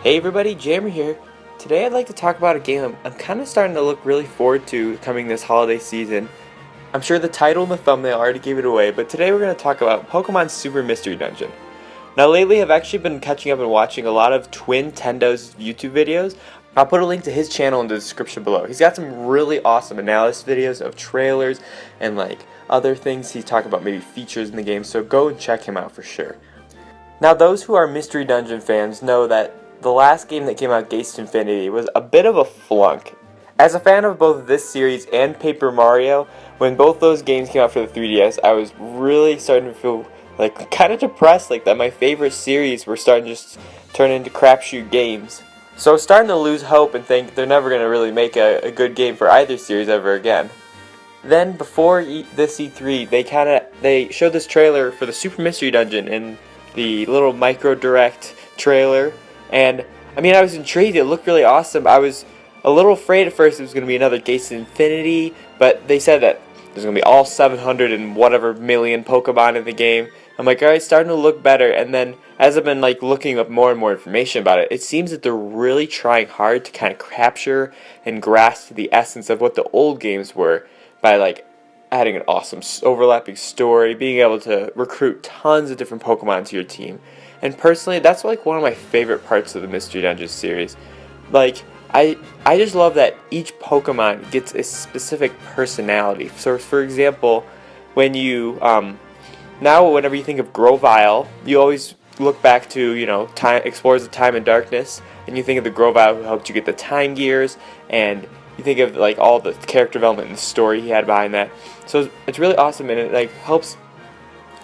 Hey everybody, Jammer here. Today I'd like to talk about a game I'm kind of starting to look really forward to coming this holiday season. I'm sure the title and the thumbnail already gave it away, but today we're going to talk about Pokemon Super Mystery Dungeon. Now lately I've actually been catching up and watching a lot of Twintendo's YouTube videos. I'll put a link to his channel in the description below. He's got some really awesome analysis videos of trailers and other things. He's talking about maybe features in the game, so go and check him out for sure. Now those who are Mystery Dungeon fans know that the last game that came out, Gates Infinity, was a bit of a flunk. As a fan of both this series and Paper Mario, when both those games came out for the 3DS, I was really starting to feel kind of depressed, that my favorite series were starting to just turn into crapshoot games. So I was starting to lose hope and think they're never going to really make a good game for either series ever again. Then before this E3, they showed this trailer for the Super Mystery Dungeon in the little micro direct trailer. And, I was intrigued. It looked really awesome. I was a little afraid at first it was going to be another Gates of Infinity, but they said that there's going to be all 700 and whatever million Pokemon in the game. I'm like, alright, starting to look better. And then, as I've been looking up more and more information about it, it seems that they're really trying hard to kind of capture and grasp the essence of what the old games were by adding an awesome overlapping story, being able to recruit tons of different Pokemon to your team. And personally, that's one of my favorite parts of the Mystery Dungeon series. I just love that each Pokemon gets a specific personality. So for example, when you whenever you think of Grovyle, you always look back to, Time Explorers of Time and Darkness, and you think of the Grovyle who helped you get the Time Gears, and you think of all the character development and the story he had behind that. So it's really awesome, and it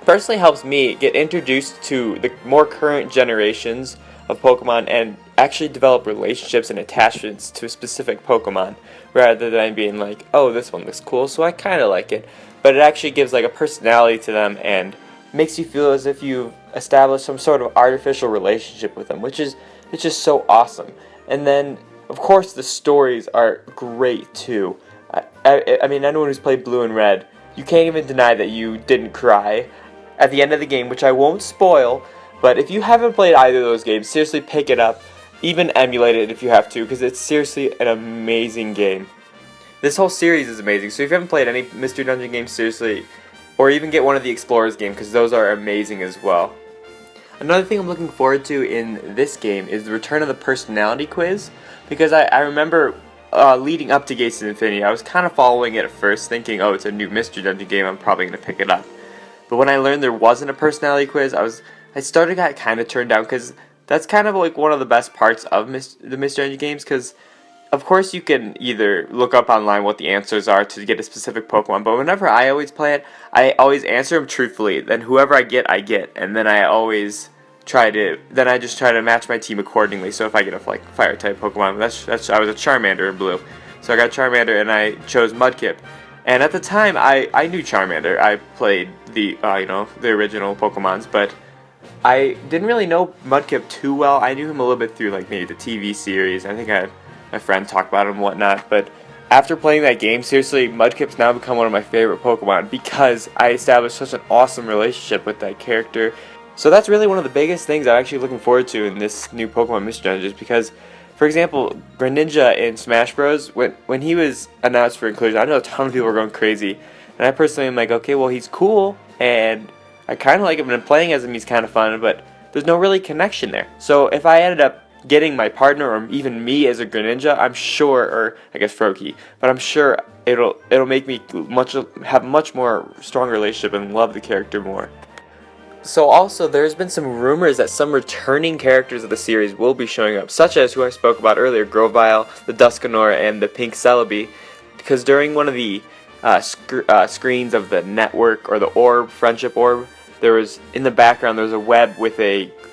personally helps me get introduced to the more current generations of Pokemon and actually develop relationships and attachments to a specific Pokemon, rather than being oh, this one looks cool, so I kind of like it. But it actually gives a personality to them and makes you feel as if you've established some sort of artificial relationship with them, which is it's just so awesome. And then, of course, the stories are great too. Anyone who's played Blue and Red, you can't even deny that you didn't cry at the end of the game, which I won't spoil, but if you haven't played either of those games, seriously pick it up, even emulate it if you have to, because it's seriously an amazing game. This whole series is amazing, so if you haven't played any Mystery Dungeon games, seriously, or even get one of the Explorers games, because those are amazing as well. Another thing I'm looking forward to in this game is the return of the personality quiz, because I remember leading up to Gates of Infinity, I was kind of following it at first, thinking, oh, it's a new Mystery Dungeon game, I'm probably going to pick it up. But when I learned there wasn't a personality quiz, I started to get kind of turned down, because that's kind of one of the best parts of the Mystery Dungeon games, because of course you can either look up online what the answers are to get a specific Pokemon, but whenever I always play it, I always answer them truthfully. Then whoever I get, and then I just try to match my team accordingly. So if I get a fire type Pokemon, I was a Charmander in Blue, so I got Charmander and I chose Mudkip. And at the time, I knew Charmander. I played the original Pokemons, but I didn't really know Mudkip too well. I knew him a little bit through maybe the TV series. I think I had my friend talk about him and whatnot. But after playing that game, seriously, Mudkip's now become one of my favorite Pokemon because I established such an awesome relationship with that character. So that's really one of the biggest things I'm actually looking forward to in this new Pokemon Mystery Dungeon, because, for example, Greninja in Smash Bros, when he was announced for inclusion, I know a ton of people were going crazy, and I personally am okay, well, he's cool, and I kind of like him, and playing as him, he's kind of fun, but there's no really connection there. So if I ended up getting my partner, or even me as a Greninja, I'm sure, or I guess Froakie, but I'm sure it'll make me have a much more strong relationship and love the character more. So also, there's been some rumors that some returning characters of the series will be showing up, such as who I spoke about earlier, Grovyle, the Dusknoir, and the Pink Celebi, because during one of the screens of the network, or the orb, friendship orb, in the background, there was a web with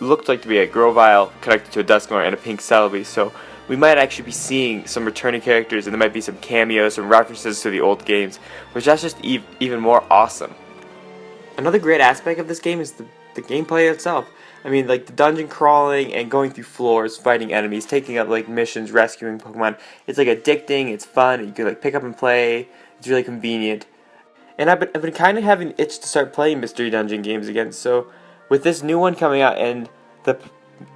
looked like to be a Grovyle connected to a Dusknoir and a Pink Celebi, so we might actually be seeing some returning characters, and there might be some cameos, some references to the old games, which that's just even more awesome. Another great aspect of this game is the gameplay itself. The dungeon crawling and going through floors, fighting enemies, taking up missions, rescuing Pokemon. It's addicting, it's fun, you can pick up and play, it's really convenient. And I've been kind of having an itch to start playing Mystery Dungeon games again, so with this new one coming out and the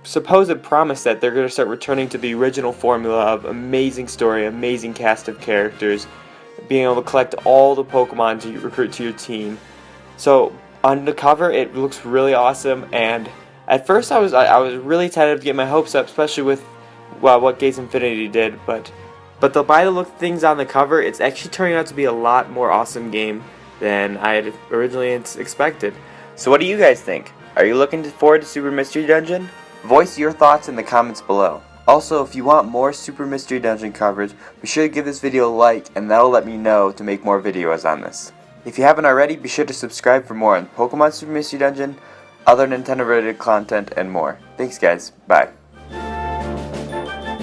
supposed promise that they're going to start returning to the original formula of amazing story, amazing cast of characters, being able to collect all the Pokemon to recruit to your team. So on the cover, it looks really awesome, and at first I was really tentative to get my hopes up, especially with what Gates Infinity did, but by the look of things on the cover, it's actually turning out to be a lot more awesome game than I had originally expected. So what do you guys think? Are you looking forward to Super Mystery Dungeon? Voice your thoughts in the comments below. Also, if you want more Super Mystery Dungeon coverage, be sure to give this video a like, and that'll let me know to make more videos on this. If you haven't already, be sure to subscribe for more on Pokemon Super Mystery Dungeon, other Nintendo related content, and more. Thanks guys, bye.